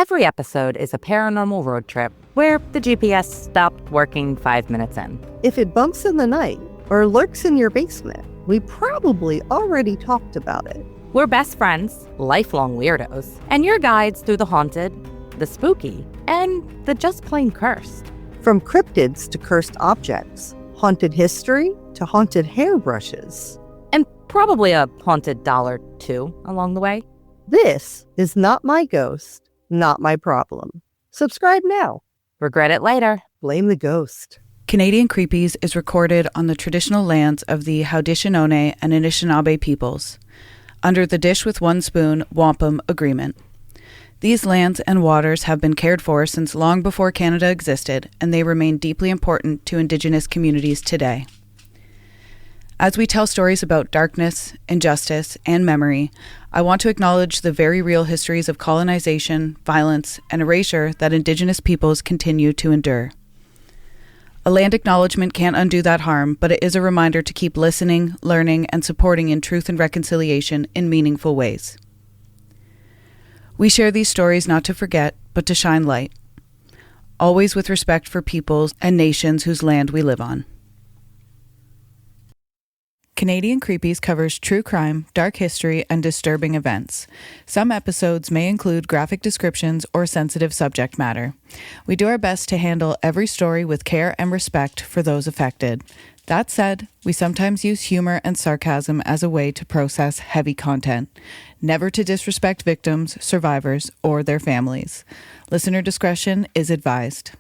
Every episode is a paranormal road trip where the GPS stopped working 5 minutes in. If it bumps in the night or lurks in your basement, we probably already talked about it. We're best friends, lifelong weirdos, and your guides through the haunted, the spooky, and the just plain cursed. From cryptids to cursed objects, haunted history to haunted hairbrushes. And probably a haunted dollar, too, along the way. This is Not My Ghost, Not My Problem. Subscribe now. Regret it later. Blame the ghost. Canadian Creepies is recorded on the traditional lands of the Haudenosaunee and Anishinaabe peoples, under the Dish with One Spoon Wampum Agreement. These lands and waters have been cared for since long before Canada existed, and they remain deeply important to Indigenous communities today. As we tell stories about darkness, injustice, and memory, I want to acknowledge the very real histories of colonization, violence, and erasure that Indigenous peoples continue to endure. A land acknowledgement can't undo that harm, but it is a reminder to keep listening, learning, and supporting in truth and reconciliation in meaningful ways. We share these stories not to forget, but to shine light, always with respect for peoples and nations whose land we live on. Canadian Creepies covers true crime, dark history, and disturbing events. Some episodes may include graphic descriptions or sensitive subject matter. We do our best to handle every story with care and respect for those affected. That said, we sometimes use humor and sarcasm as a way to process heavy content, never to disrespect victims, survivors, or their families. Listener discretion is advised.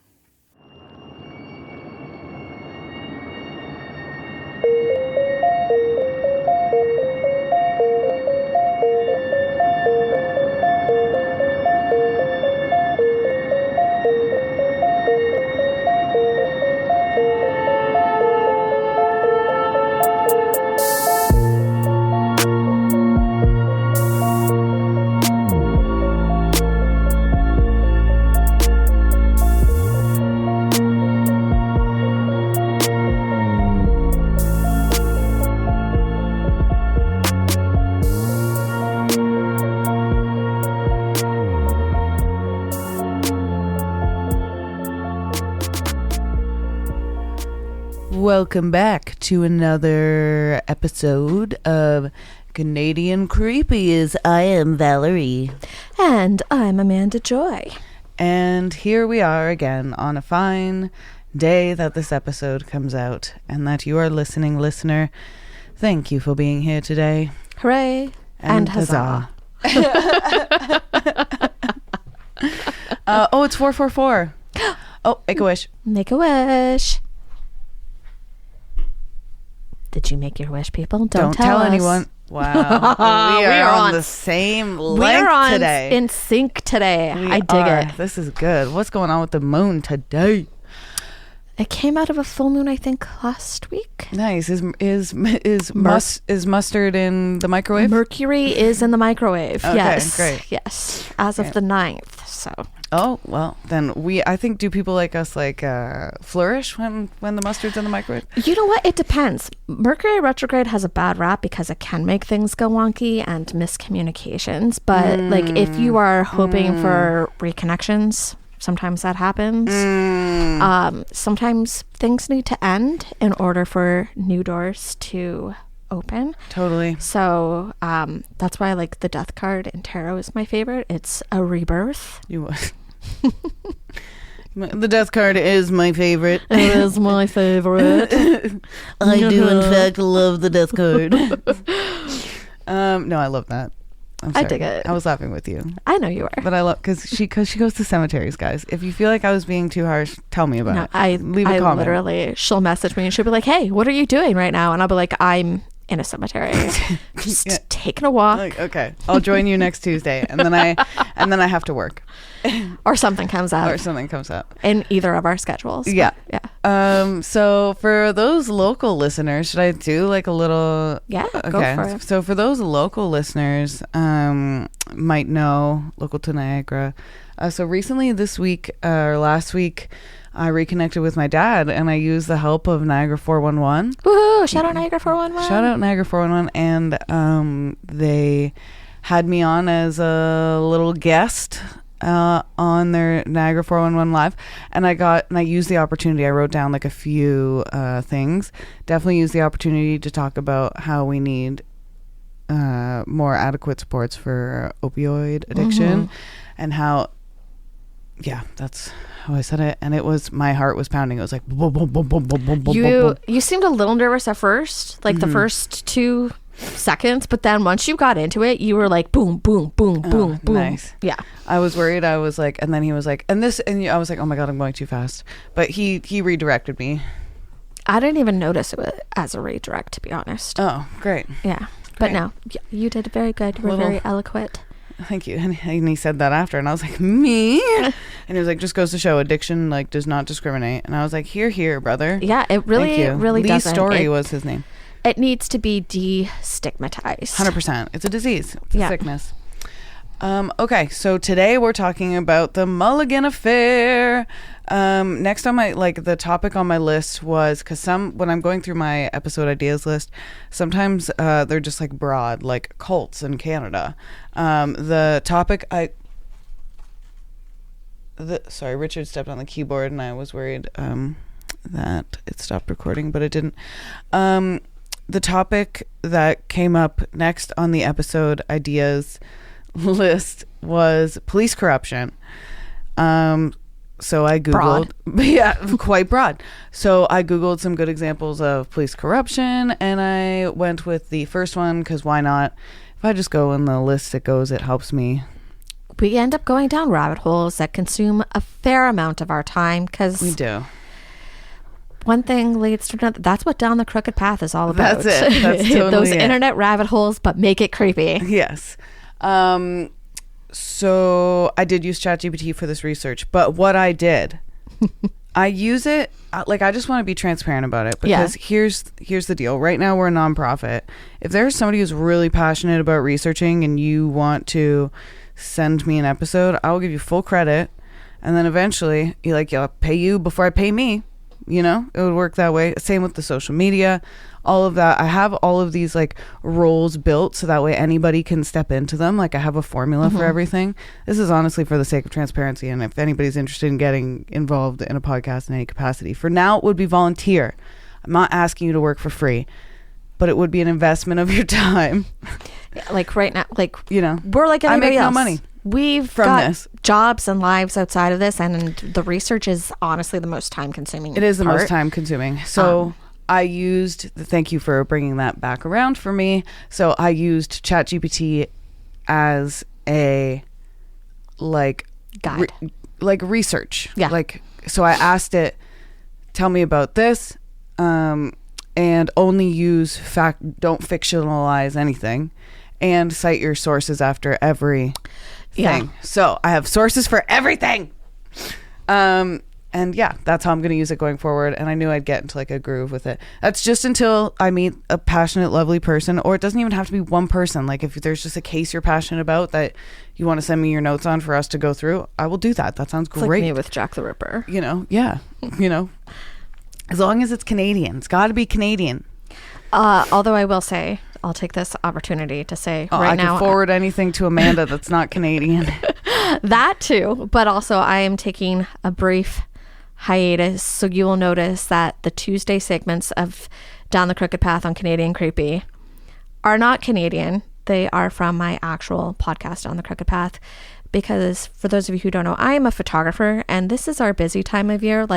Welcome back to another episode of Canadian Creepies. I am Valerie. And I'm Amanda Joy. And here we are again on a fine day that this episode comes out and that you are listening, listener. Thank you for being here today. Hooray. And huzzah. Oh, it's 444. Oh, make a wish. Make a wish. Did you make your wish, people? Don't tell us. Anyone. Wow. we are on the same length today. We're in sync today. I dig it. This is good. What's going on with the moon today? It came out of a full moon, I think, last week. Nice. Is mustard in the microwave? Mercury is in the microwave. Okay, yes. Great. Yes. As of the 9th. So. Oh, well, then I think, do people like us flourish when the mustard's in the microwave? You know what? It depends. Mercury retrograde has a bad rap because it can make things go wonky and miscommunications. But if you are hoping for reconnections, sometimes that happens. Sometimes things need to end in order for new doors to open. Totally. So that's why the death card in tarot is my favorite. It's a rebirth. The death card is my favorite. It is my favorite. I do in fact love the death card. No, I love that. I'm sorry. I dig it. I was laughing with you. I know you are. But I love because she goes to cemeteries, guys. If you feel like I was being too harsh, tell me about it. Leave a comment. Literally, she'll message me and she'll be like, "Hey, what are you doing right now?" And I'll be like, "I'm in a cemetery, just taking a walk." Like, okay, I'll join you next Tuesday, and then I have to work, or something comes up, in either of our schedules. Yeah. So for those local listeners, should I do a little? Yeah. Okay. Go for it. So for those local listeners, might know local to Niagara. So recently, this week or last week, I reconnected with my dad, and I used the help of Niagara 411. Woohoo! Shout out Niagara 411. Shout out Niagara 411. And they had me on as a little guest on their Niagara 411 Live, and I used the opportunity. I wrote down like a few things. Definitely used the opportunity to talk about how we need more adequate supports for opioid addiction, and how, that's how I said it. And it was, my heart was pounding. It was like boom, boom, boom, boom, boom, boom, boom, boom. You seemed a little nervous at first, like the first 2 seconds, but then once you got into it, you were like boom, boom, boom, boom, boom. Nice. Yeah. I was worried. I was like, and then he was like, and this, and I was like, oh my God, I'm going too fast. But he redirected me. I didn't even notice it as a redirect, to be honest. Oh, great. Yeah. But no, you did very good. You were very eloquent. Thank you. And he said that after, and I was like, me? And he was like, just goes to show addiction like does not discriminate. And I was like, here, brother. Yeah, it really Lee doesn't. Story was his name. It needs to be destigmatized. 100%. It's a disease. It's a sickness. Okay, so today we're talking about the Mulligan Affair. Next on my, the topic on my list was, because when I'm going through my episode ideas list, sometimes they're just like broad, like cults in Canada. The topic sorry, Richard stepped on the keyboard and I was worried that it stopped recording, but it didn't. The topic that came up next on the episode ideas list was police corruption. So I googled quite broad. So I googled some good examples of police corruption, and I went with the first one because why not? If I just go in the list it goes, it helps me. We end up going down rabbit holes that consume a fair amount of our time, because we do. One thing leads to another. That's what Down the Crooked Path is all about. That's it. That's totally those it. Internet rabbit holes, but make it creepy. Yes. So I did use ChatGPT for this research, but what I did, I use it, I just want to be transparent about it, because here's the deal. Right now we're a nonprofit. If there's somebody who's really passionate about researching and you want to send me an episode, I will give you full credit, and then eventually I'll pay you before I pay me. It would work that way. Same with the social media, all of that. I have all of these roles built so that way anybody can step into them. I have a formula for everything. This is honestly for the sake of transparency, and if anybody's interested in getting involved in a podcast in any capacity, for now it would be volunteer. I'm not asking you to work for free, but it would be an investment of your time. Right now, we're like I anybody make else. no money. We've got jobs and lives outside of this, and the research is honestly the most time consuming. It is the most time consuming. So I used, thank you for bringing that back around for me. So I used ChatGPT as a guide, research. Yeah. So I asked it, tell me about this, and only use fact, don't fictionalize anything, and cite your sources after every thing. Yeah. So I have sources for everything. And that's how I'm going to use it going forward. And I knew I'd get into a groove with it. That's just until I meet a passionate, lovely person, or it doesn't even have to be one person. If there's just a case you're passionate about that you want to send me your notes on for us to go through, I will do that. That sounds great. Like me with Jack the Ripper. As long as it's Canadian, it's got to be Canadian. Although I will say, I'll take this opportunity to say I can forward anything to Amanda that's not Canadian. That too, but also I am taking a brief hiatus, so you will notice that the Tuesday segments of Down the Crooked Path on Canadian Creepy are not Canadian. They are from my actual podcast on the Crooked Path, because for those of you who don't know, I am a photographer, and this is our busy time of year.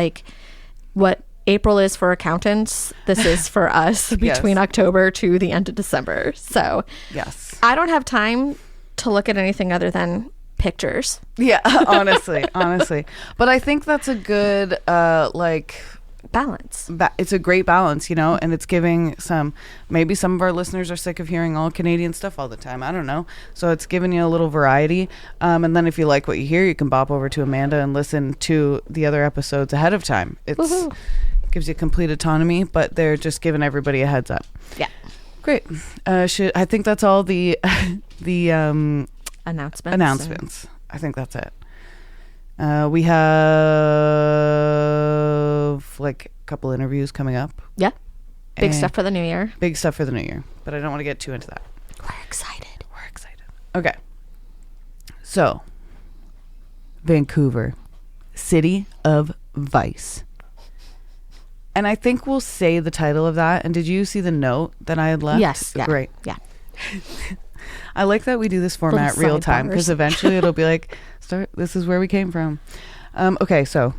What April is for accountants, this is for us between October to the end of December. So yes, I don't have time to look at anything other than pictures. Yeah, honestly. But I think that's a good balance. It's a great balance, and it's giving maybe some of our listeners are sick of hearing all Canadian stuff all the time. I don't know. So it's giving you a little variety. And then if you like what you hear, you can bop over to Amanda and listen to the other episodes ahead of time. It's gives you complete autonomy, but they're just giving everybody a heads up. Yeah. Great. I think that's all the announcements. I think that's it. We have a couple interviews coming up. Yeah. Big stuff for the new year. Big stuff for the new year, but I don't want to get too into that. We're excited. Okay. So Vancouver, City of Vice. And I think we'll say the title of that. And did you see the note that I had left? Yes. Yeah. Great. Yeah. I like that we do this format Little real time, because sidebars. eventually it'll be like, this is where we came from. Okay, so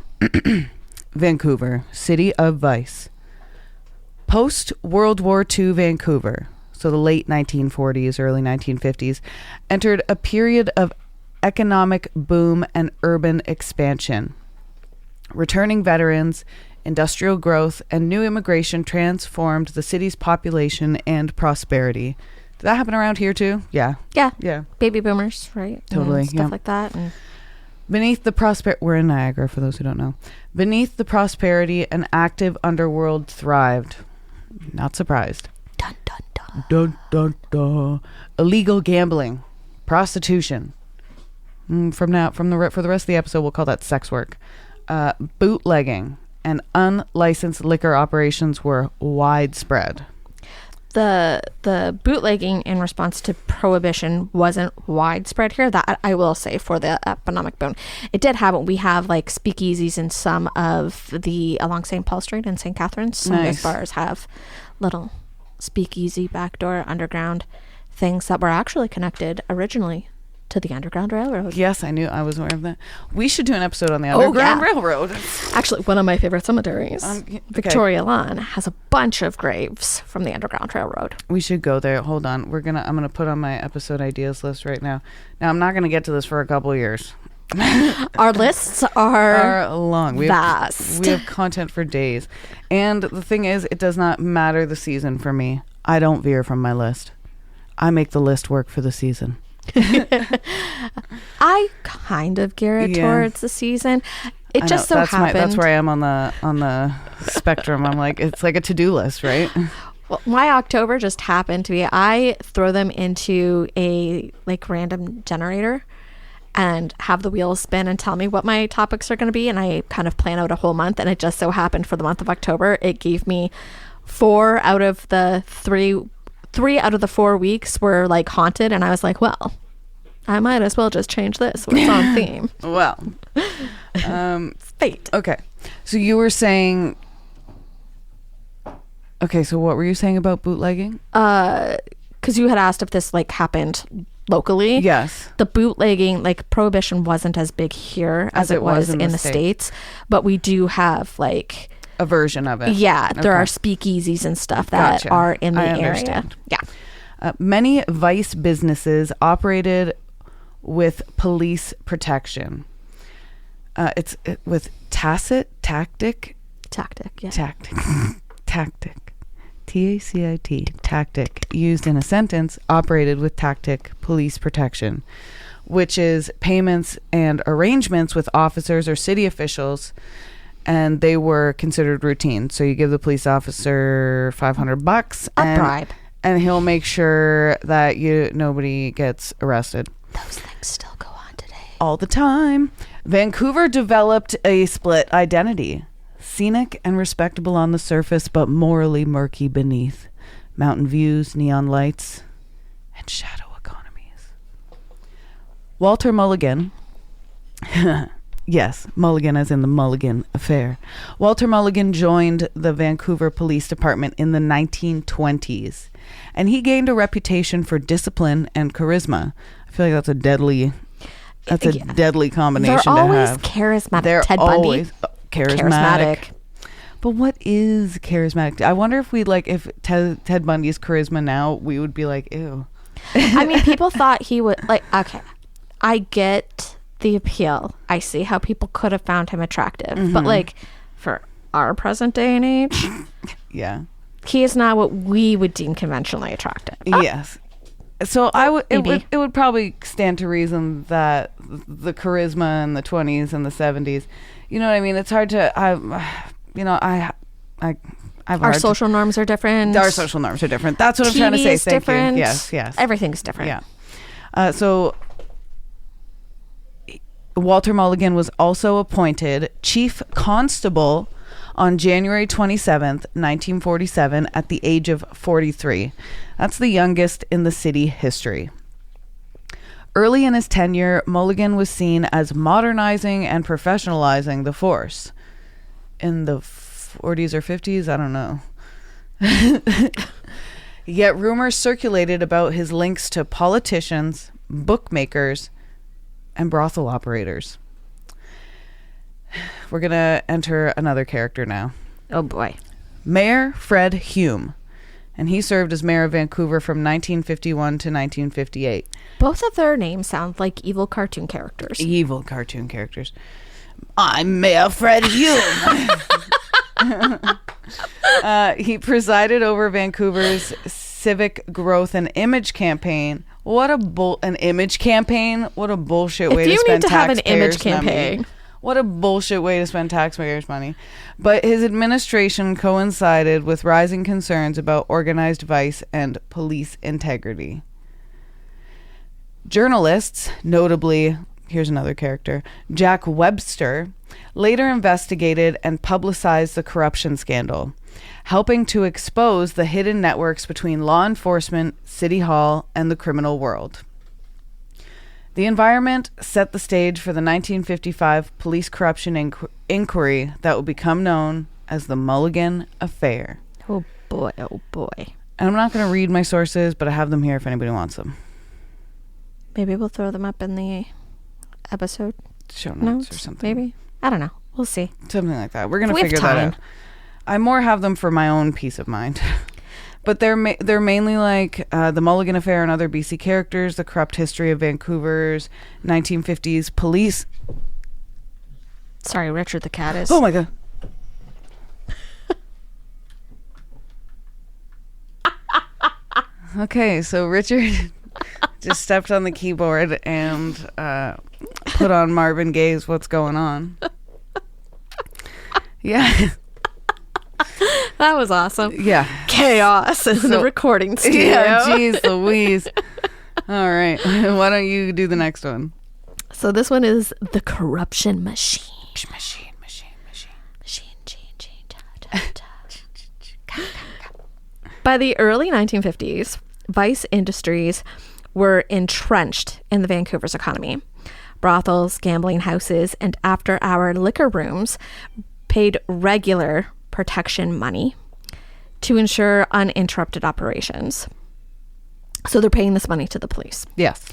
Vancouver, City of Vice. Post World War II Vancouver, so the late 1940s, early 1950s, entered a period of economic boom and urban expansion. Returning veterans, industrial growth, and new immigration transformed the city's population and prosperity. Did that happen around here too? Yeah. Yeah. Baby boomers, right? Totally, And stuff like that. And Beneath the we're in Niagara, for those who don't know. Beneath the prosperity, an active underworld thrived. Not surprised. dun dun dun. Dun, dun, dun. Illegal gambling, prostitution. For the rest of the episode, we'll call that sex work. Bootlegging and unlicensed liquor operations were widespread. The bootlegging in response to prohibition wasn't widespread here. That I will say, for the economic boom, it did happen. We have like speakeasies in some of along St. Paul Street and St. Catharines. Some of those bars have little speakeasy, backdoor, underground things that were actually connected originally to the Underground Railroad. Yes, I was aware of that. We should do an episode on the Underground Railroad. Actually, one of my favorite cemeteries, okay. Victoria Lawn, has a bunch of graves from the Underground Railroad. We should go there. Hold on. I'm gonna put on my episode ideas list right now. Now, I'm not gonna get to this for a couple of years. Our lists are long. vast. We have content for days. And the thing is, it does not matter the season for me. I don't veer from my list. I make the list work for the season. I kind of gear it towards the season. It just so happened. That's where I am on the spectrum. I'm like, it's like a to-do list, right? Well, my October just happened to be, I throw them into a like random generator and have the wheels spin and tell me what my topics are going to be, and I kind of plan out a whole month. And it just so happened for the month of October, it gave me 4 out of the 3 out of the 4 weeks were like haunted, and I was like, well, I might as well just change this so it's on theme. Well, fate. Okay, so you were saying, okay, so what were you saying about bootlegging? Because you had asked if this like happened locally. Yes. The bootlegging, like prohibition wasn't as big here as it was in the States, but we do have like a version of it. Yeah, there are speakeasies and stuff that are in the area. Yeah. Many vice businesses operated with police protection. With tacit tactic. Yeah. Tactic. T-A-C-I-T. Tactic. Used in a sentence, operated with tactic police protection, which is payments and arrangements with officers or city officials, and they were considered routine. So you give the police officer $500 a bribe, and he'll make sure that nobody gets arrested. Those things still go on today. All the time. Vancouver developed a split identity. Scenic and respectable on the surface, but morally murky beneath. Mountain views, neon lights, and shadow economies. Walter Mulligan... Yes, Mulligan as in the Mulligan Affair. Walter Mulligan joined the Vancouver Police Department in the 1920s, and he gained a reputation for discipline and charisma. I feel like that's a deadly combination They're to always have. charismatic. They're Ted always Bundy. charismatic. But what is charismatic? I wonder if if Ted Bundy's charisma now, we would be like, ew. I mean, people thought he would, like, okay, I get the appeal. I see how people could have found him attractive, but like for our present day and age, yeah, he is not what we would deem conventionally attractive. Yes. So it would probably stand to reason that the charisma in the 20s and the 70s, you know what I mean? It's hard to, our social norms are different. Our social norms are different. That's what I'm trying to say. Thank different. you. Yes. Everything's different. Yeah. So Walter Mulligan was also appointed Chief Constable on January 27th, 1947, at the age of 43. That's the youngest in the city history. Early in his tenure, Mulligan was seen as modernizing and professionalizing the force. In the 40s or 50s, I don't know. Yet rumors circulated about his links to politicians, bookmakers, and brothel operators. We're going to enter another character now. Oh boy. Mayor Fred Hume. And he served as mayor of Vancouver from 1951 to 1958. Both of their names sound like evil cartoon characters. Evil cartoon characters. I'm Mayor Fred Hume. He presided over Vancouver's civic growth and image campaign. What an image campaign? What a bullshit way to spend taxpayers' money. If you need to have an image campaign. What a bullshit way to spend taxpayers' money. But his administration coincided with rising concerns about organized vice and police integrity. Journalists, notably, here's another character, Jack Webster, later investigated and publicized the corruption scandal, helping to expose the hidden networks between law enforcement, City Hall, and the criminal world. The environment set the stage for the 1955 police corruption inquiry that would become known as the Mulligan Affair. Oh boy, oh boy. And I'm not going to read my sources, but I have them here if anybody wants them. Maybe we'll throw them up in the episode show notes or something. Maybe. I don't know. We'll see. Something like that. We're going to figure that out. I more have them for my own peace of mind. But they're mainly like the Mulligan Affair and other BC characters, the corrupt history of Vancouver's 1950s police. Sorry, Richard the cat is. Oh my God. Okay, so Richard just stepped on the keyboard and put on Marvin Gaye's "What's Going On." Yeah. That was awesome. Yeah. Chaos in the recording studio. Yeah, jeez Louise. All right. Why don't you do the next one? So this one is the corruption machine. Machine. By the early 1950s, vice industries were entrenched in the Vancouver's economy. Brothels, gambling houses, and after-hour liquor rooms paid regular protection money to ensure uninterrupted operations. So they're paying this money to the police. Yes.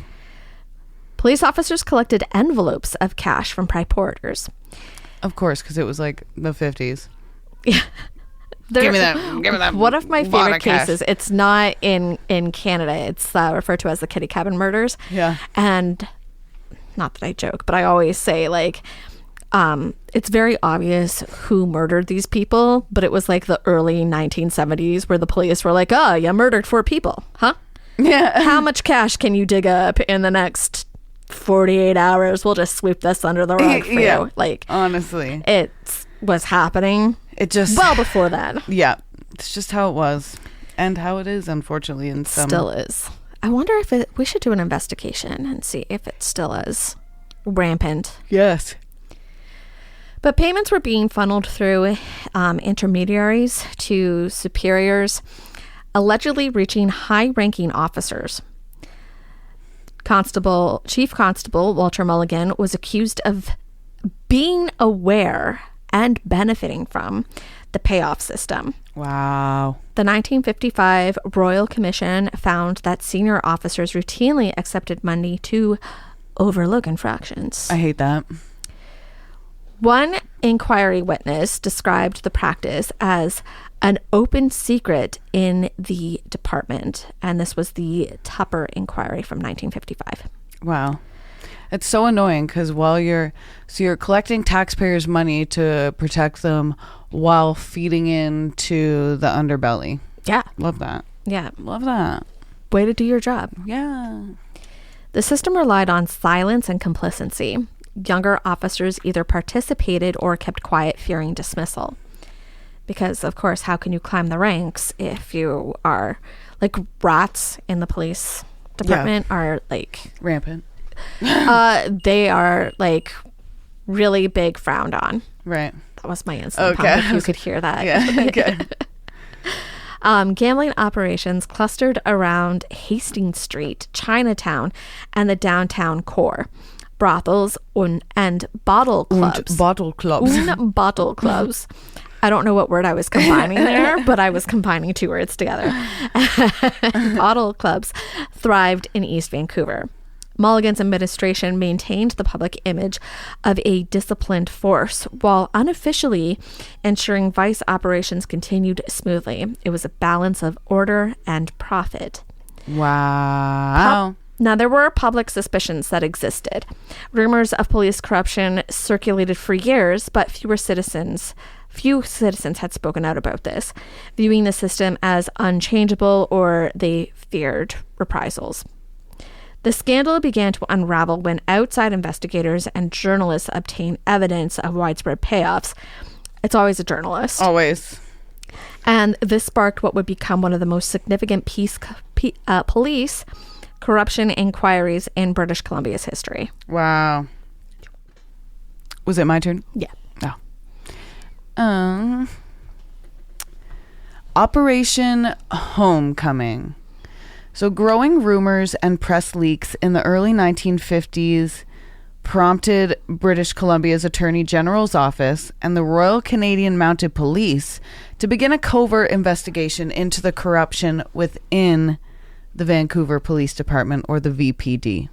Police officers collected envelopes of cash from reporters. Of course, because it was like the 50s. Yeah. Give me that. One of my favorite cases, it's not in Canada. It's referred to as the Kitty Cabin murders. Yeah. And not that I joke, but I always say like, it's very obvious who murdered these people, but it was like the early 1970s where the police were like, oh, you murdered 4 people, huh? Yeah. How much cash can you dig up in the next 48 hours? We'll just sweep this under the rug for you. Like, honestly, it was happening. It just well before that. Yeah, it's just how it was, and how it is, unfortunately, in some. Still is. I wonder if we should do an investigation and see if it still is rampant. Yes. But payments were being funneled through intermediaries to superiors, allegedly reaching high-ranking officers. Chief Constable Walter Mulligan was accused of being aware and benefiting from the payoff system. Wow. The 1955 Royal Commission found that senior officers routinely accepted money to overlook infractions. I hate that. One inquiry witness described the practice as an open secret in the department, and this was the Tupper inquiry from 1955. Wow. It's so annoying because you're collecting taxpayers' money to protect them while feeding into the underbelly. Yeah. Love that. Yeah. Love that. Way to do your job. Yeah. The system relied on silence and complacency. Younger officers either participated or kept quiet, fearing dismissal. Because, of course, how can you climb the ranks if you are like rats in the police department are like rampant. They are like really big frowned on. Right. That was my instant pump, if you could hear that. Yeah. Okay. Gambling operations clustered around Hastings Street, Chinatown, and the downtown core. Brothels and bottle clubs. Bottle clubs. Bottle clubs. I don't know what word I was combining there, but I was combining two words together. Bottle clubs thrived in East Vancouver. Mulligan's administration maintained the public image of a disciplined force while unofficially ensuring vice operations continued smoothly. It was a balance of order and profit. Wow. Now, there were public suspicions that existed. Rumors of police corruption circulated for years, but few citizens had spoken out about this, viewing the system as unchangeable, or they feared reprisals. The scandal began to unravel when outside investigators and journalists obtained evidence of widespread payoffs. It's always a journalist. Always. And this sparked what would become one of the most significant police corruption inquiries in British Columbia's history. Wow. Was it my turn? Yeah. Oh. Operation Homecoming. So growing rumors and press leaks in the early 1950s prompted British Columbia's Attorney General's office and the Royal Canadian Mounted Police to begin a covert investigation into the corruption within the Vancouver Police Department, or the VPD.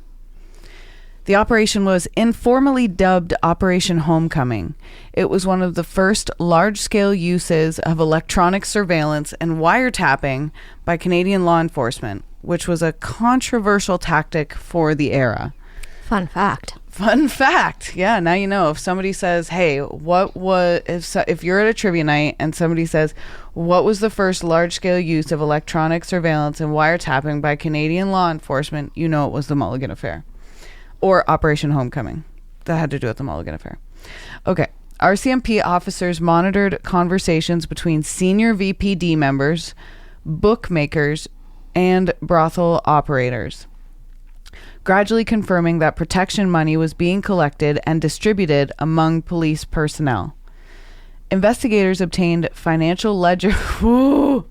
The operation was informally dubbed Operation Homecoming. It was one of the first large-scale uses of electronic surveillance and wiretapping by Canadian law enforcement, which was a controversial tactic for the era. Fun fact. Yeah, now you know. If somebody says, hey, if you're at a trivia night and somebody says, what was the first large-scale use of electronic surveillance and wiretapping by Canadian law enforcement, you know it was the Mulligan Affair. Or Operation Homecoming. That had to do with the Mulligan Affair. Okay. RCMP officers monitored conversations between senior VPD members, bookmakers, and brothel operators, gradually confirming that protection money was being collected and distributed among police personnel. Investigators obtained financial ledger. Ooh,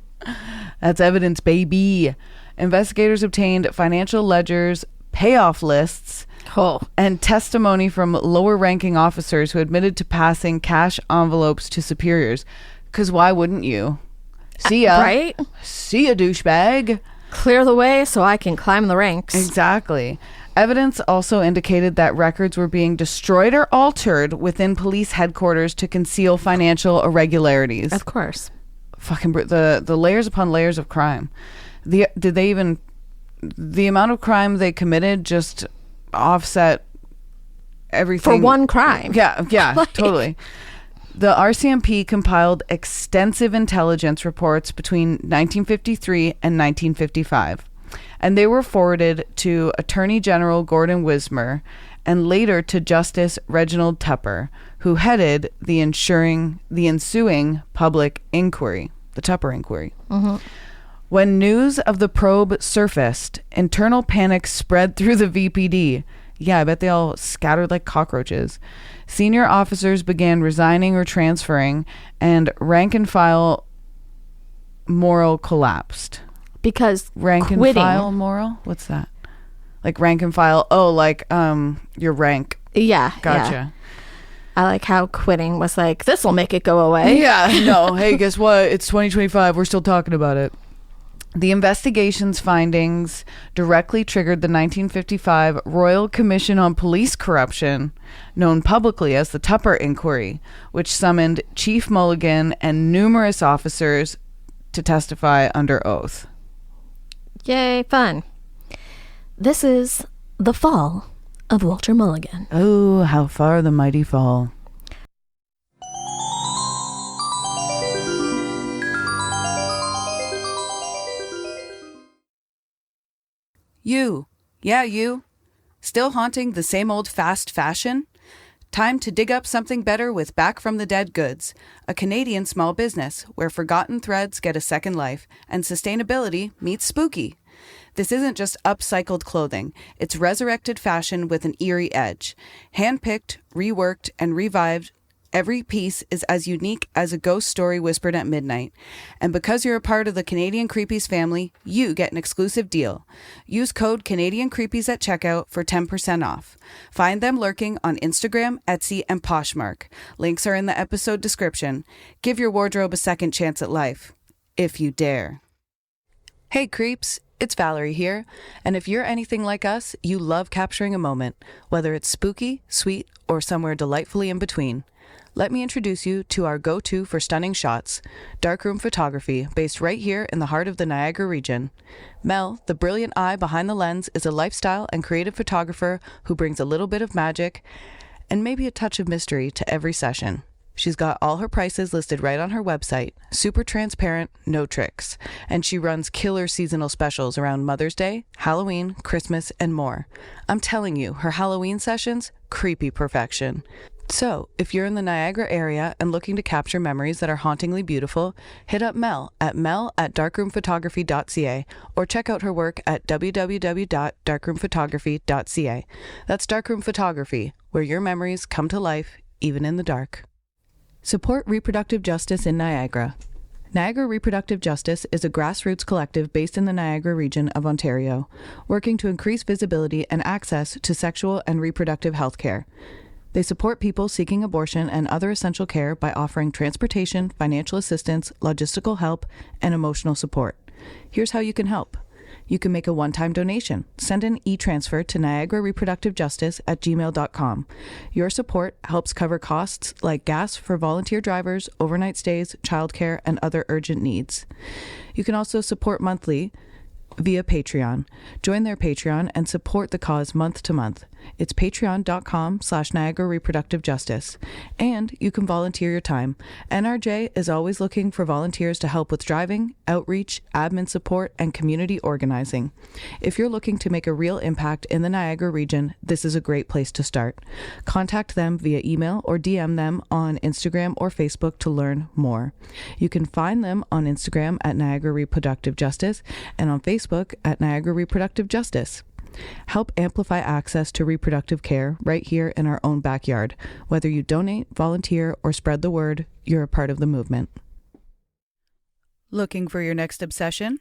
that's evidence, baby. Investigators obtained financial ledgers, payoff lists, and testimony from lower-ranking officers who admitted to passing cash envelopes to superiors. Because why wouldn't you? See ya. Right? See ya, douchebag. Clear the way so I can climb the ranks. Exactly. Evidence also indicated that records were being destroyed or altered within police headquarters to conceal financial irregularities. Of course. Fucking the layers upon layers of crime. The amount of crime they committed just offset everything. For one crime. Yeah, totally. The RCMP compiled extensive intelligence reports between 1953 and 1955, and they were forwarded to Attorney General Gordon Wismer and later to Justice Reginald Tupper, who headed the ensuing public inquiry, the Tupper Inquiry. Mm-hmm. When news of the probe surfaced, internal panic spread through the VPD. Yeah, I bet they all scattered like cockroaches. Senior officers began resigning or transferring, and rank and file morale collapsed. Because rank quitting. And file moral? What's that? Like rank and file? Oh, like your rank. Yeah. Gotcha. Yeah. I like how quitting was like, this will make it go away. Yeah. No. Hey, guess what? It's 2025. We're still talking about it. The investigation's findings directly triggered the 1955 Royal Commission on Police Corruption, known publicly as the Tupper Inquiry, which summoned Chief Mulligan and numerous officers to testify under oath. Yay, fun. This is the fall of Walter Mulligan. Oh, how far the mighty fall. You. Yeah, you. Still haunting the same old fast fashion? Time to dig up something better with Back from the Dead Goods, a Canadian small business where forgotten threads get a second life and sustainability meets spooky. This isn't just upcycled clothing. It's resurrected fashion with an eerie edge. Handpicked, reworked, and revived Every piece is as unique as a ghost story whispered at midnight. And because you're a part of the Canadian Creepies family, you get an exclusive deal. Use code Canadian Creepies at checkout for 10% off. Find them lurking on Instagram, Etsy, and Poshmark. Links are in the episode description. Give your wardrobe a second chance at life, if you dare. Hey creeps, it's Valerie here. And if you're anything like us, you love capturing a moment, whether it's spooky, sweet, or somewhere delightfully in between. Let me introduce you to our go-to for stunning shots, darkroom photography, based right here in the heart of the Niagara region. Mel, the brilliant eye behind the lens, is a lifestyle and creative photographer who brings a little bit of magic and maybe a touch of mystery to every session. She's got all her prices listed right on her website, super transparent, no tricks, and she runs killer seasonal specials around Mother's Day, Halloween, Christmas, and more. I'm telling you, her Halloween sessions, creepy perfection. So, if you're in the Niagara area and looking to capture memories that are hauntingly beautiful, hit up Mel at mel@darkroomphotography.ca or check out her work at www.darkroomphotography.ca. That's Darkroom Photography, where your memories come to life, even in the dark. Support reproductive justice in Niagara. Niagara Reproductive Justice is a grassroots collective based in the Niagara region of Ontario, working to increase visibility and access to sexual and reproductive health care. They support people seeking abortion and other essential care by offering transportation, financial assistance, logistical help, and emotional support. Here's how you can help. You can make a one-time donation. Send an e-transfer to niagarareproductivejustice@gmail.com. Your support helps cover costs like gas for volunteer drivers, overnight stays, childcare, and other urgent needs. You can also support monthly via Patreon. Join their Patreon and support the cause month to month. It's patreon.com/Niagara Reproductive Justice. And you can volunteer your time. NRJ is always looking for volunteers to help with driving, outreach, admin support, and community organizing. If you're looking to make a real impact in the Niagara region, this is a great place to start. Contact them via email or DM them on Instagram or Facebook to learn more. You can find them on Instagram at Niagara Reproductive Justice and on Facebook at Niagara Reproductive Justice. Help amplify access to reproductive care right here in our own backyard. Whether you donate, volunteer, or spread the word, you're a part of the movement. Looking for your next obsession?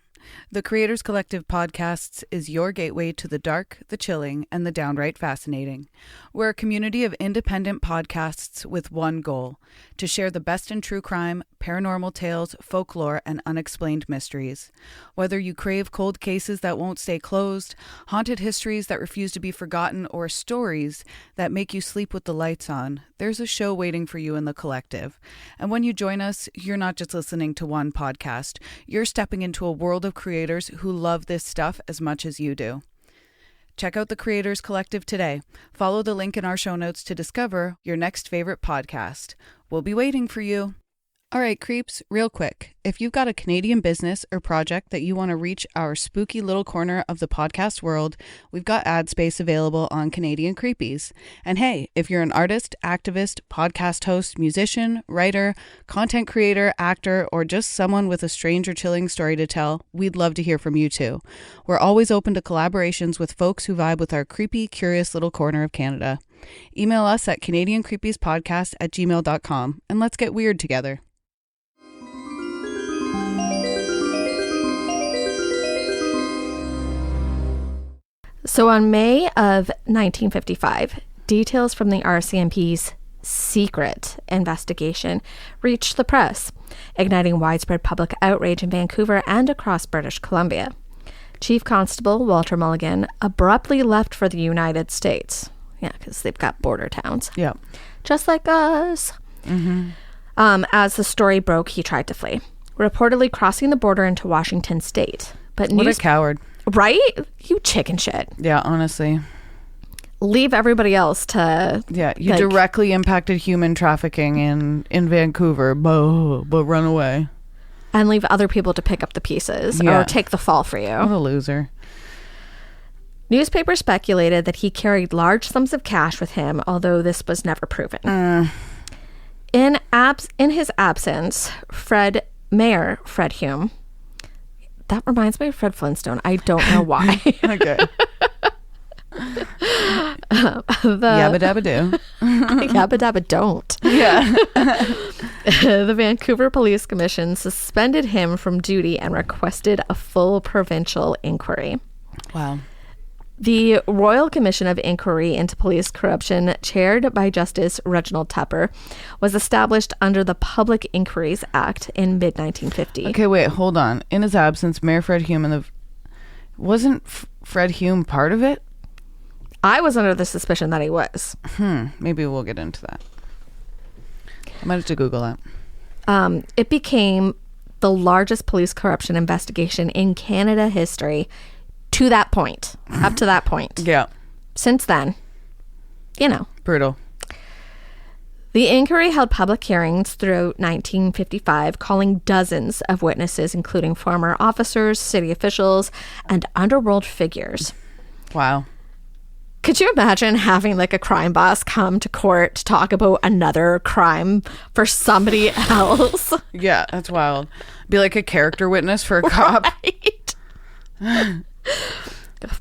The Creators Collective Podcasts is your gateway to the dark, the chilling, and the downright fascinating. We're a community of independent podcasts with one goal: to share the best in true crime, paranormal tales, folklore, and unexplained mysteries. Whether you crave cold cases that won't stay closed, haunted histories that refuse to be forgotten, or stories that make you sleep with the lights on, there's a show waiting for you in the collective. And when you join us, you're not just listening to one podcast. You're stepping into a world of creators who love this stuff as much as you do. Check out the Creators Collective today. Follow the link in our show notes to discover your next favorite podcast. We'll be waiting for you. All right, creeps, real quick. If you've got a Canadian business or project that you want to reach our spooky little corner of the podcast world, we've got ad space available on Canadian Creepies. And hey, if you're an artist, activist, podcast host, musician, writer, content creator, actor, or just someone with a strange or chilling story to tell, we'd love to hear from you too. We're always open to collaborations with folks who vibe with our creepy, curious little corner of Canada. Email us at CanadianCreepiesPodcast@gmail.com and let's get weird together. So on May of 1955, details from the RCMP's secret investigation reached the press, igniting widespread public outrage in Vancouver and across British Columbia. Chief Constable Walter Mulligan abruptly left for the United States. Yeah, because they've got border towns. Yeah. Just like us. Mm-hmm. As the story broke, he tried to flee, reportedly crossing the border into Washington State. But what a coward. Right? You chicken shit. Yeah, honestly. Leave everybody else to... Yeah, you directly impacted human trafficking in Vancouver, but run away. And leave other people to pick up the pieces or take the fall for you. What a loser. Newspapers speculated that he carried large sums of cash with him, although this was never proven. In his absence, Mayor Fred Hume... That reminds me of Fred Flintstone. I don't know why. Okay. Yabba dabba do. Yabba dabba don't. Yeah. The Vancouver Police Commission suspended him from duty and requested a full provincial inquiry. Wow. The Royal Commission of Inquiry into Police Corruption, chaired by Justice Reginald Tupper, was established under the Public Inquiries Act in mid-1950. Okay, wait, hold on. In his absence, Mayor Fred Hume wasn't Fred Hume part of it? I was under the suspicion that he was. Maybe we'll get into that. I might have to Google that. It became the largest police corruption investigation in Canada history to that point, up to that point. Yeah. Since then, Brutal. The inquiry held public hearings throughout 1955, calling dozens of witnesses, including former officers, city officials, and underworld figures. Wow. Could you imagine having like a crime boss come to court to talk about another crime for somebody else? Yeah, that's wild. Be like a character witness for a cop. Right?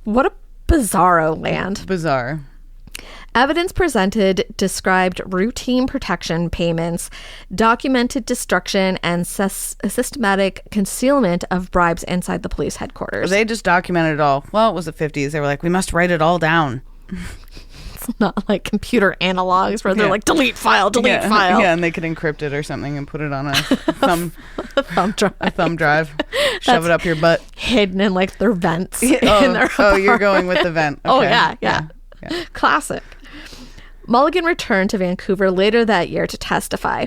What a bizarro land. Bizarre. Evidence presented described routine protection payments, documented destruction, and systematic concealment of bribes inside the police headquarters. They just documented it all. Well, it was the 50s. They were like, we must write it all down. It's not like computer analogs where they're like, delete file, delete file. Yeah, and they could encrypt it or something and put it on a thumb drive. A thumb drive. Shove it up your butt. Hidden in like their vents. In their you're going with the vent. Okay. Oh, yeah. Classic. Mulligan returned to Vancouver later that year to testify,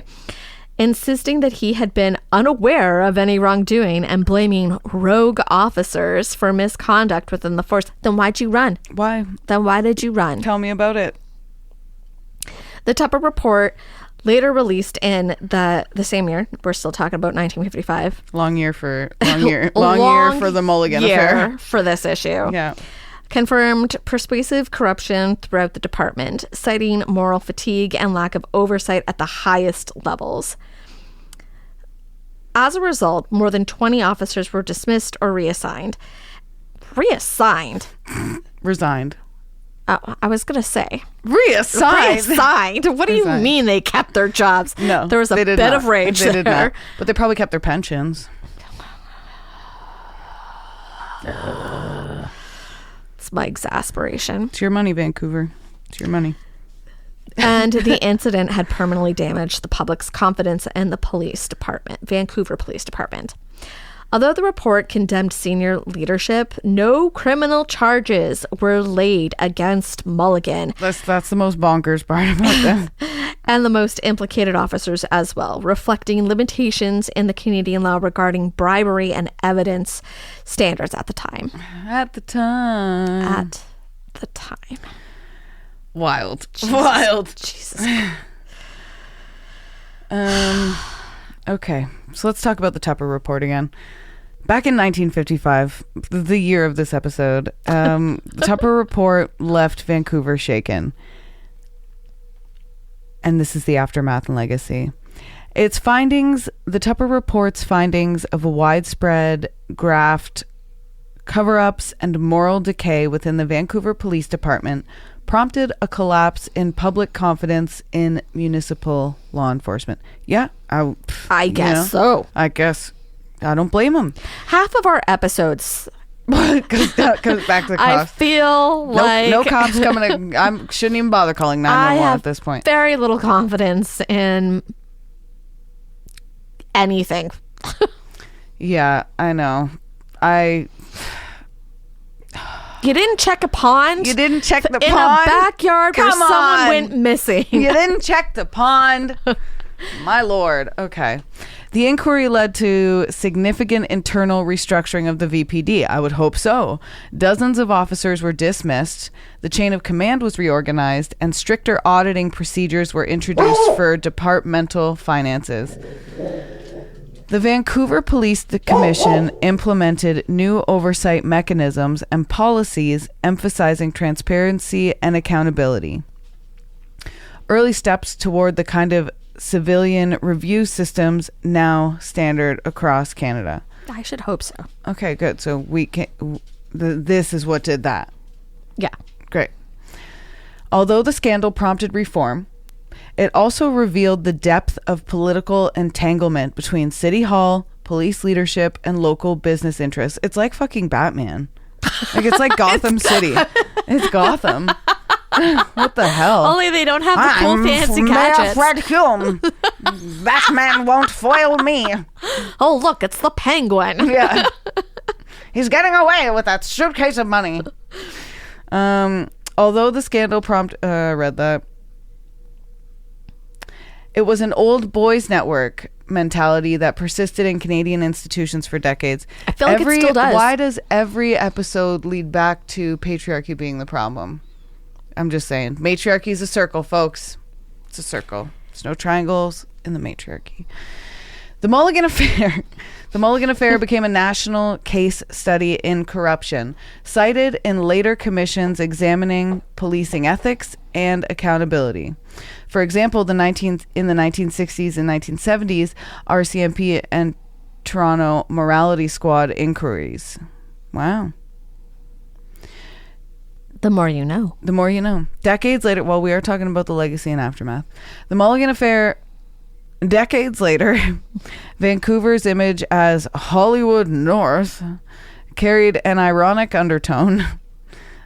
insisting that he had been unaware of any wrongdoing and blaming rogue officers for misconduct within the force. Then why'd you run? Why? Then why did you run? Tell me about it. The Tupper report, later released in the same year, we're still talking about 1955. Long year for the Mulligan Affair. For this issue. Yeah. Confirmed pervasive corruption throughout the department, citing moral fatigue and lack of oversight at the highest levels. As a result, more than 20 officers were dismissed or reassigned. Reassigned? Resigned. Oh, I was going to say. Reassigned? Reassigned? What do you mean they kept their jobs? No. There was a bit of rage there. They did not. But they probably kept their pensions. It's my exasperation. It's your money, Vancouver. It's your money. And the incident had permanently damaged the public's confidence in the police department, Vancouver Police Department. Although the report condemned senior leadership, no criminal charges were laid against Mulligan. That's the most bonkers part about this. And the most implicated officers as well, reflecting limitations in the Canadian law regarding bribery and evidence standards at the time. At the time. Wild. Wild. Jesus. Okay, so let's talk about the Tupper report again. Back in 1955, the year of this episode, the Tupper report left Vancouver shaken. And this is the aftermath and legacy. Its findings, the Tupper report's findings of a widespread graft, cover-ups, and moral decay within the Vancouver Police Department prompted a collapse in public confidence in municipal law enforcement. Yeah, I guess so. I guess. I don't blame them. Half of our episodes comes back to the cops. I feel like no cops coming. I shouldn't even bother calling 911 at this point. Very little confidence in anything. Yeah, I know. You didn't check a pond? You didn't check the in pond? In a backyard where someone went missing. You didn't check the pond? My lord. Okay. The inquiry led to significant internal restructuring of the VPD. I would hope so. Dozens of officers were dismissed, the chain of command was reorganized, and stricter auditing procedures were introduced for departmental finances. The Vancouver Police Commission implemented new oversight mechanisms and policies emphasizing transparency and accountability. Early steps toward the kind of civilian review systems now standard across Canada. I should hope so. Okay, good. So we can. This is what did that. Yeah. Great. Although the scandal prompted reform, it also revealed the depth of political entanglement between City Hall, police leadership, and local business interests. It's like fucking Batman. Like, it's like Gotham City. It's Gotham. What the hell? Only they don't have the cool fancy gadgets. Fred Hume. Batman won't foil me. Oh, look, it's the Penguin. Yeah. He's getting away with that suitcase of money. Although the scandal read that. It was an old boys network mentality that persisted in Canadian institutions for decades. I feel like it still does. Why does every episode lead back to patriarchy being the problem? I'm just saying. Matriarchy is a circle, folks. It's a circle. There's no triangles in the matriarchy. The Mulligan Affair. The Mulligan Affair became a national case study in corruption, cited in later commissions examining policing ethics and accountability. For example, in the 1960s and 1970s, RCMP and Toronto Morality Squad inquiries. Wow. The more you know. The more you know. Decades later, well, we are talking about the legacy and aftermath. The Mulligan Affair, decades later, Vancouver's image as Hollywood North carried an ironic undertone.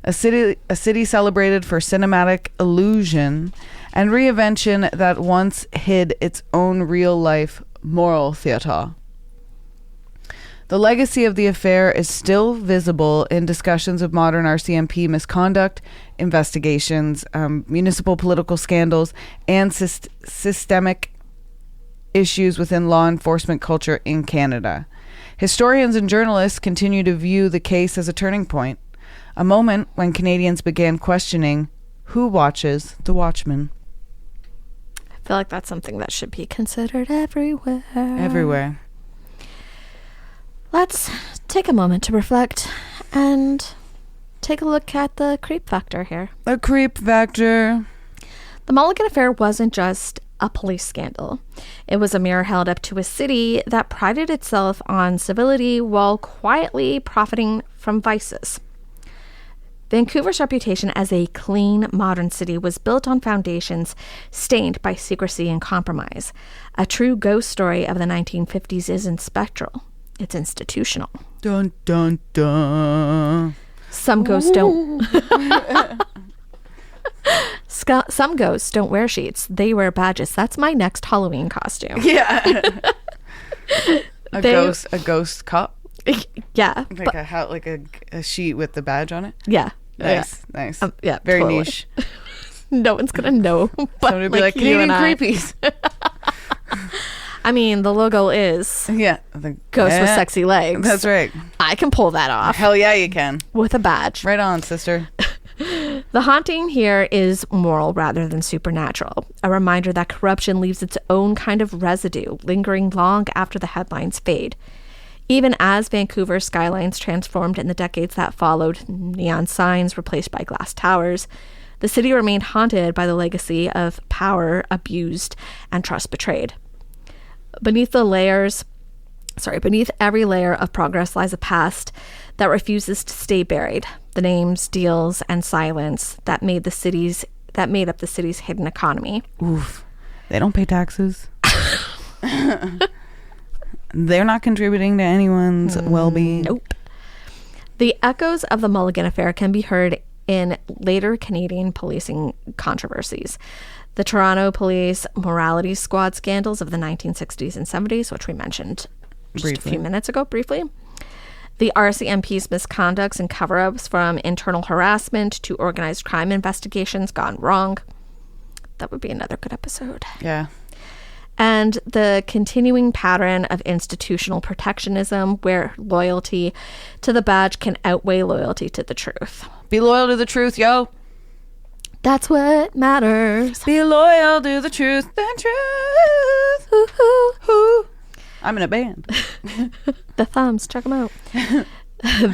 A city celebrated for cinematic illusion and reinvention that once hid its own real-life moral theater. The legacy of the affair is still visible in discussions of modern RCMP misconduct, investigations, municipal political scandals, and systemic issues within law enforcement culture in Canada. Historians and journalists continue to view the case as a turning point, a moment when Canadians began questioning who watches the Watchmen. I feel like that's something that should be considered everywhere. Everywhere. Let's take a moment to reflect and take a look at the creep factor here. The creep factor. The Mulligan Affair wasn't just a police scandal. It was a mirror held up to a city that prided itself on civility while quietly profiting from vices. Vancouver's reputation as a clean, modern city was built on foundations stained by secrecy and compromise. A true ghost story of the 1950s isn't spectral. It's institutional. Dun, dun, dun. Some ghosts don't... Some ghosts don't wear sheets. They wear badges. That's my next Halloween costume. Yeah. a ghost cop? Yeah. Like a sheet with the badge on it? Yeah. Nice. Nice. Yeah. Very totally. niche. No one's going to know. But Somebody would be like, Canadian Creepies. I mean, the logo is ghost with sexy legs. That's right. I can pull that off. Hell yeah, you can. With a badge. Right on, sister. The haunting here is moral rather than supernatural. A reminder that corruption leaves its own kind of residue, lingering long after the headlines fade. Even as Vancouver's skylines transformed in the decades that followed, neon signs replaced by glass towers, the city remained haunted by the legacy of power abused and trust betrayed. Beneath every layer of progress lies a past that refuses to stay buried. The names, deals, and silence that made up the city's hidden economy. Oof. They don't pay taxes. They're not contributing to anyone's well-being. Nope. The echoes of the Mulligan Affair can be heard in later Canadian policing controversies. The Toronto Police Morality Squad scandals of the 1960s and 70s, which we mentioned just a few minutes ago briefly. The RCMP's misconducts and cover-ups, from internal harassment to organized crime investigations gone wrong. That would be another good episode. Yeah. And the continuing pattern of institutional protectionism, where loyalty to the badge can outweigh loyalty to the truth. Be loyal to the truth, yo. That's what matters. Be loyal to the truth. The truth. Hoo-hoo. I'm in a band. The Thumbs, check them out.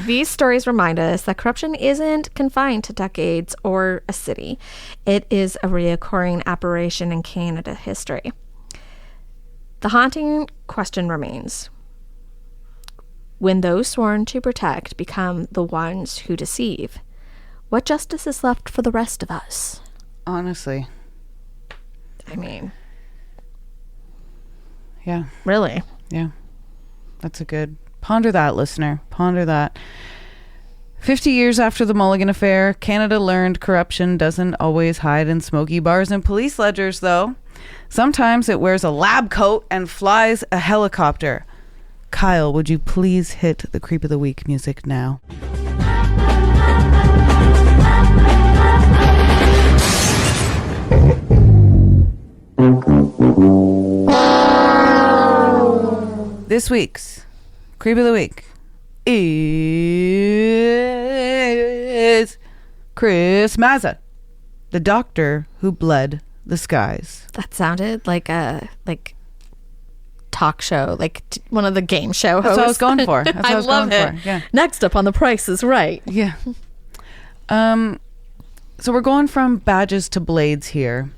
These stories remind us that corruption isn't confined to decades or a city. It is a reoccurring aberration in Canada history. The haunting question remains: when those sworn to protect become the ones who deceive, what justice is left for the rest of us? Honestly. I mean, Yeah. really. Yeah. That's a good... Ponder that, listener. Ponder that. 50 years after the Mulligan Affair, Canada learned corruption doesn't always hide in smoky bars and police ledgers, though. Sometimes it wears a lab coat and flies a helicopter. Kyle, would you please hit the Creep of the Week music now? This week's Creep of the Week is Chris Mazza, the doctor who bled the skies. That sounded like a talk show, one of the game show hosts. That's what I was going for. That's what I I was love going it. for. Yeah. Next up on The Price is Right. Yeah. So we're going from badges to blades here.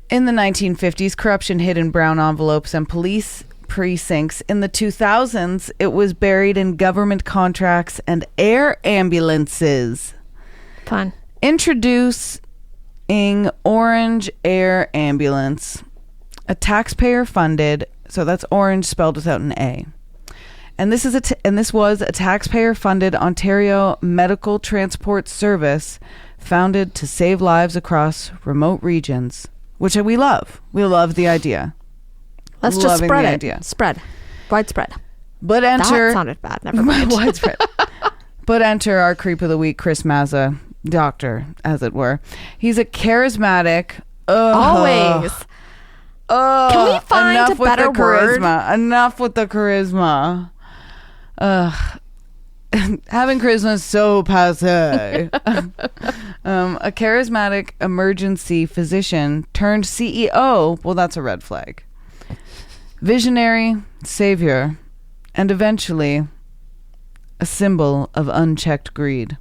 In the 1950s, corruption hid in brown envelopes and police precincts. In the 2000s, it was buried in government contracts and air ambulances. Fun. Introducing Orange Air Ambulance, a taxpayer-funded, so that's orange spelled without an A. And this was a taxpayer-funded Ontario medical transport service founded to save lives across remote regions, which we love. We love the idea. Let's just spread it. Idea. Spread. Widespread. But enter... That sounded bad. Never mind. Widespread. But enter our Creep of the Week, Chris Mazza, doctor, as it were. He's a charismatic... Always. Can we find a better word? Enough with the charisma. Having charisma is so passe. A charismatic emergency physician turned CEO. Well, that's a red flag. Visionary, savior, and eventually a symbol of unchecked greed.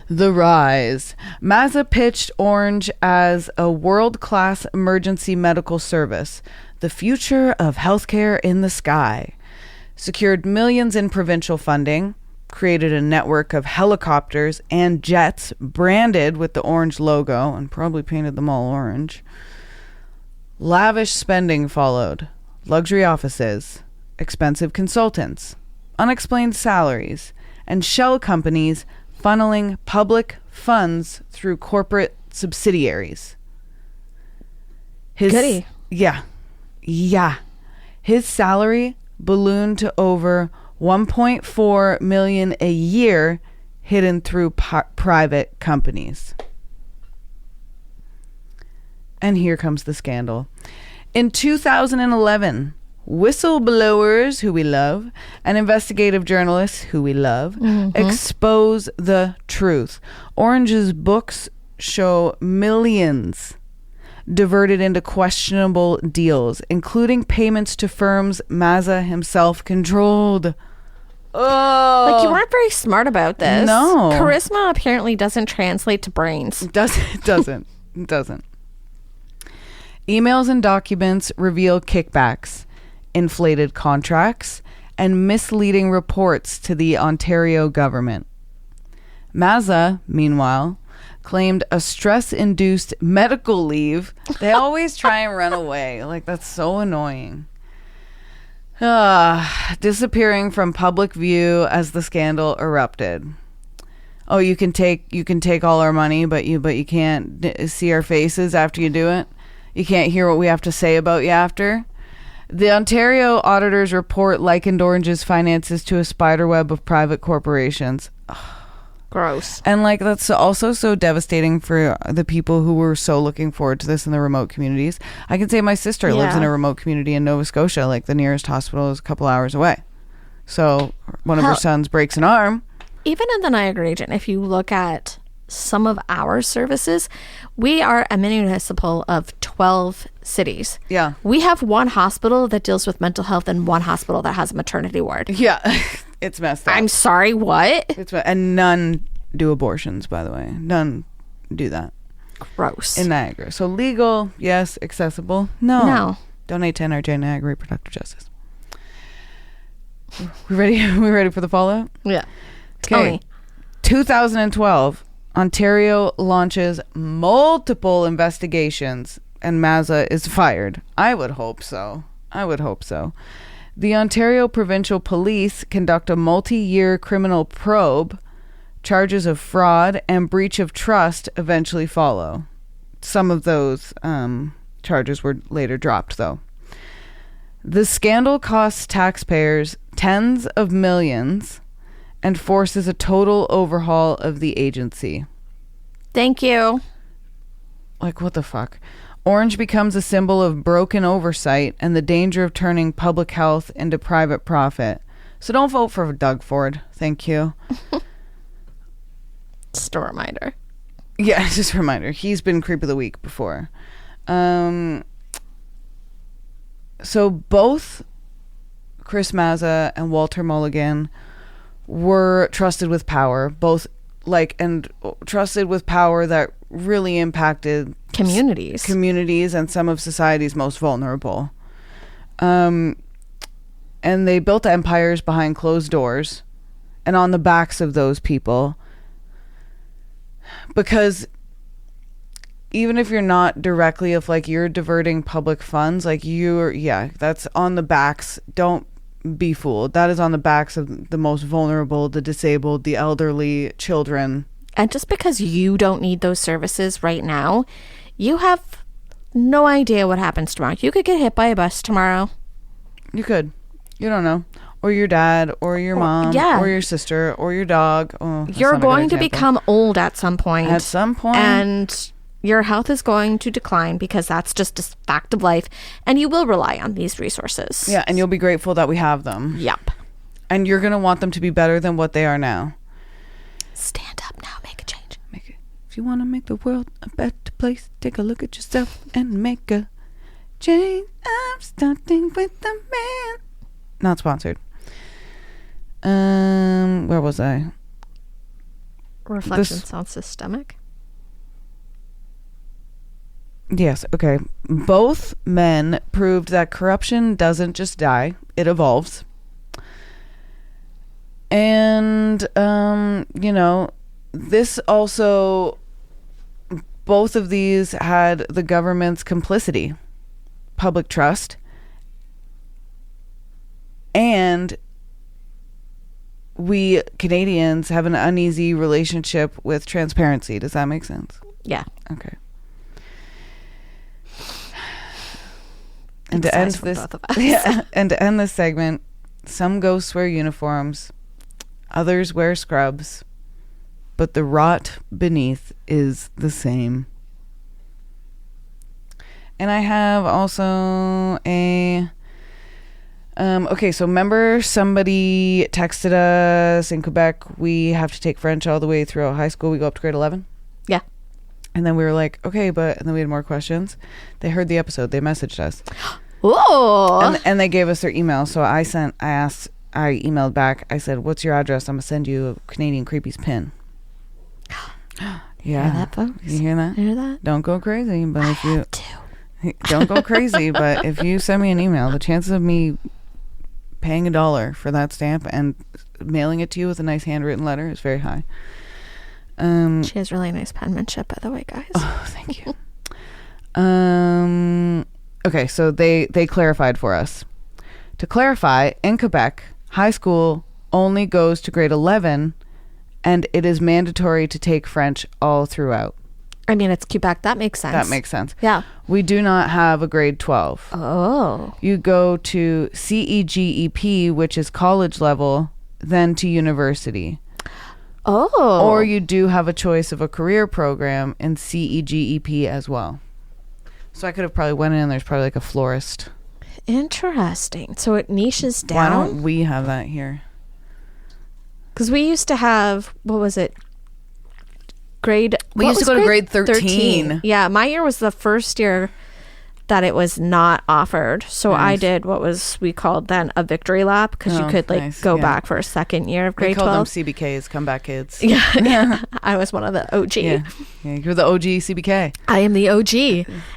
The rise. Mazza pitched Orange as a world-class emergency medical service, the future of healthcare in the sky. Secured millions in provincial funding, created a network of helicopters and jets branded with the orange logo, and probably painted them all orange. Lavish spending followed. Luxury offices, expensive consultants, unexplained salaries, and shell companies funneling public funds through corporate subsidiaries. Goody. Yeah. His salary ballooned to over $1.4 million a year, hidden through private companies. And here comes the scandal. In 2011, whistleblowers, who we love, and investigative journalists, who we love, expose the truth. Orange's books show millions diverted into questionable deals, including payments to firms Mazza himself controlled. Oh, you weren't very smart about this. No. Charisma apparently doesn't translate to brains. It doesn't. Emails and documents reveal kickbacks, inflated contracts, and misleading reports to the Ontario government. Mazza, meanwhile, claimed a stress-induced medical leave. They always try and run away. That's so annoying. Disappearing from public view as the scandal erupted. Oh, you can take all our money, but you can't see our faces after you do it. You can't hear what we have to say about you after. The Ontario Auditor's report likened Orange's finances to a spiderweb of private corporations. Gross. And that's also so devastating for the people who were so looking forward to this in the remote communities. I can say my sister lives in a remote community in Nova Scotia. The nearest hospital is a couple hours away. So one of her sons breaks an arm. Even in the Niagara region, if you look at some of our services, we are a municipal of 12 cities. Yeah. We have one hospital that deals with mental health and one hospital that has a maternity ward. Yeah. It's messed up. I'm sorry, what? And none do abortions, by the way. None do that. Gross. In Niagara. So legal, yes. Accessible, no. Donate to NRJ Niagara Reproductive Justice. We ready? We ready for the fallout? Yeah. Okay. 2012. Ontario launches multiple investigations and Mazza is fired. I would hope so. The Ontario Provincial Police conduct a multi-year criminal probe. Charges of fraud and breach of trust eventually follow. Some of those charges were later dropped, though. The scandal costs taxpayers tens of millions and forces a total overhaul of the agency. Thank you. Like, what the fuck? Orange becomes a symbol of broken oversight and the danger of turning public health into private profit. So don't vote for Doug Ford. Thank you. Just a reminder. Yeah, just a reminder. He's been Creep of the Week before. So both Chris Mazza and Walter Mulligan were trusted with power. And trusted with power that really impacted communities and some of society's most vulnerable. And they built empires behind closed doors and on the backs of those people. Because even if you're not directly, if like you're diverting public funds, like that's on the backs. Don't be fooled. That is on the backs of the most vulnerable, the disabled, the elderly, children. And just because you don't need those services right now, you have no idea what happens tomorrow. You could get hit by a bus tomorrow. You could. You don't know. Or your dad, or your mom, or your sister, or your dog. Oh, you're going to become old at some point. And your health is going to decline because that's just a fact of life. And you will rely on these resources. Yeah, and you'll be grateful that we have them. Yep. And you're going to want them to be better than what they are now. Stand up now. Make a change. If you want to make the world a better place, take a look at yourself and make a change. I'm starting with the man. Not sponsored. Where was I? Reflection sounds systemic. Yes, okay. Both men proved that corruption doesn't just die, it evolves. And, this also, both of these had the government's complicity, public trust, and we Canadians have an uneasy relationship with transparency. Does that make sense? Yeah. Okay. And to end this segment, some ghosts wear uniforms, others wear scrubs, but the rot beneath is the same. And I have also a okay, so remember somebody texted us in Quebec, we have to take French all the way throughout high school. We go up to grade 11. Yeah. And then we were like, okay, and then we had more questions. They heard the episode. They messaged us. Oh. And they gave us their email. So I emailed back. I said, what's your address? I'm going to send you a Canadian Creepies pin. Yeah. Hear that, folks? You hear that? Hear that? Don't go crazy. But don't go crazy. But if you send me an email, the chances of me paying $1 for that stamp and mailing it to you with a nice handwritten letter is very high. She has really nice penmanship, by the way, guys. Oh, thank you. Okay, so they clarified for us. To clarify, in Quebec, high school only goes to grade 11, and it is mandatory to take French all throughout. I mean, it's Quebec. That makes sense. Yeah. We do not have a grade 12. Oh. You go to CEGEP, which is college level, then to university. Oh. Or you do have a choice of a career program in CEGEP as well. So I could have probably went in and there's probably like a florist. Interesting. So it niches down. Why don't we have that here? Because we used to have, what was it? We used to go to grade 13. Yeah, my year was the first year that it was not offered. So Nice. I did what we called then a victory lap, because you could go back for a second year of grade 12. We called them CBKs, comeback kids. Yeah. I was one of the OG. Yeah, you're the OG CBK. I am the OG,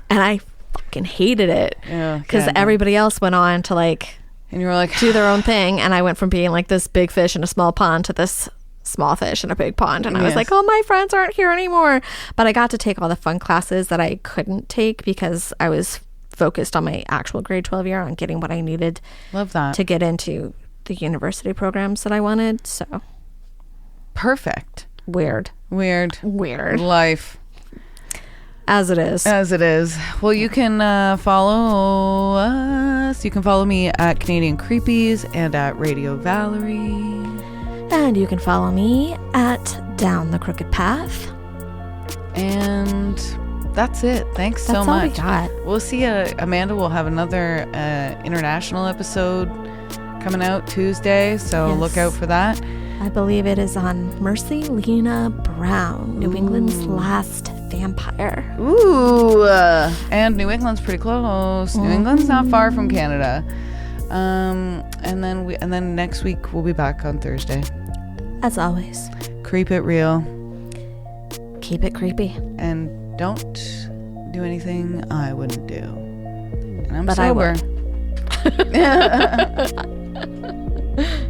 and I fucking hated it because everybody else went on to and you were like do their own thing, and I went from being like this big fish in a small pond to this small fish in a big pond. And I was Yes. like, oh, my friends aren't here anymore. But I got to take all the fun classes that I couldn't take because I was focused on my actual grade 12 year on getting what I needed Love that. to get into the university programs that I wanted. So Perfect. weird. Life. As it is. Well, you can follow us. You can follow me at Canadian Creepies and at Radio Valerie. And you can follow me at Down the Crooked Path. And that's it. Thanks so That's all we much. got. We'll see you. Amanda will have another international episode coming out Tuesday, so Yes. look out for that. I believe it is on Mercy Lena Brown, New England's last vampire. Ooh, and New England's pretty close. New England's not far from Canada. And then next week we'll be back on Thursday. As always, Creep it real, keep it creepy. and don't do anything I wouldn't do. And I'm But I sober. would.